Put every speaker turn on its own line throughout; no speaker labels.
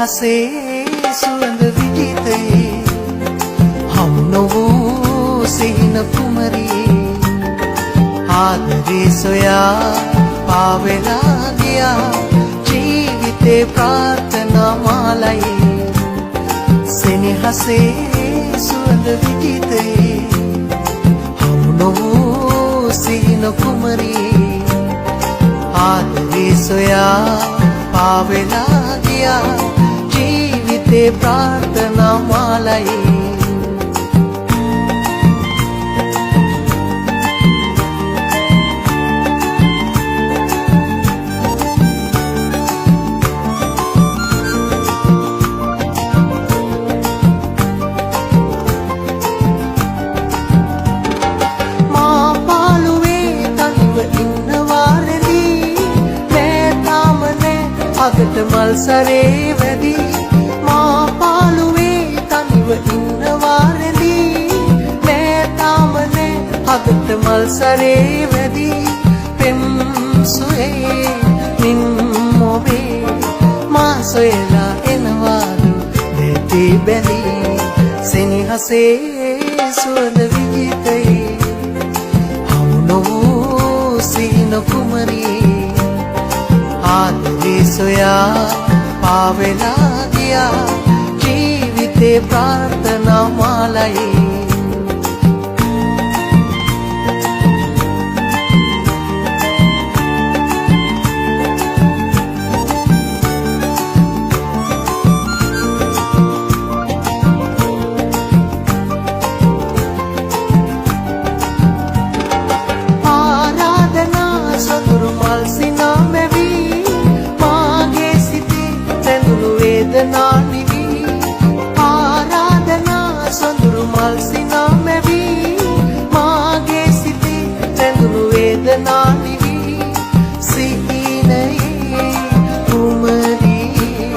සෙනෙහසේ සුවඳ විජිතයේ හමු නොවූ සිහින කුමරියේ ආදරේ සොයා පාවෙලා ගියා ජීවිතේ ප්‍රාර්ථනා මාලයේ සෙනෙහසේ සුවඳ විජිතයේ හමු නොවූ සිහින කුමරියේ ආදරේ සොයා පාවෙලා ගියා ජීවිතේ ප්‍රාර්ථනා මාලයේ අගට මල් සරේ වැඩි මා පාළුවේ තනිව ඉන්නවා රැඳී නෑ තාම නෑ අගට මල් සරේ වැඩි පෙම් සොයේ මින් මොබේ මා සොයලා එනවාලු දෙති බැඳී සෙනෙහසේ සුවඳ විජිතයේ හමු නොවූ සිහින කුමරියේ ආදරේ සොයා පාවෙලා ගියා ජීවිතේ ප්‍රාර්ථනා මාලයේ ආරාධනා සතුරු මල් සිනා වේදනා නිවි ආරාධනා සොඳුරු මල් සිනා මැවි මාගේ සිතේ රැඳුණු වේදනා නිවි සිහිනයේ කුමරියේ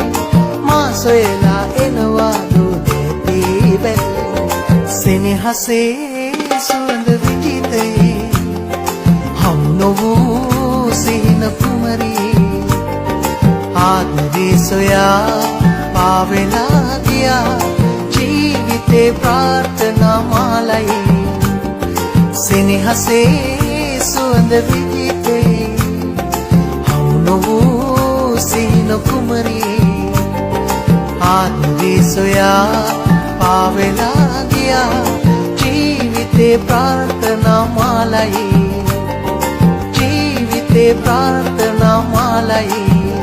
මා සොයලා එනවා දුදෙති බැලි සෙනෙහසේ සුවඳ විජිතයේ හමු නොවූ සිහින කුමරියේ ආදරේ සොයා පාවෙලා ගියා ජීවිතේ ප්‍රාර්ථනා මාලයේ සෙනෙහසේ සුවඳ විජිතයේ හමු නොවූ සිහින කුමරියේ ආදරේ සොයා පාවෙලා ගියා ජීවිතේ ප්‍රාර්ථනා මාලයේ ජීවිතේ ප්‍රාර්ථනා මාලයේ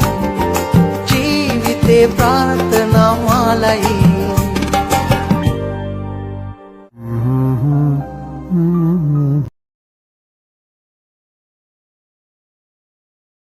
ජීවිතේ ප්‍රාර්ථනා මාලයේ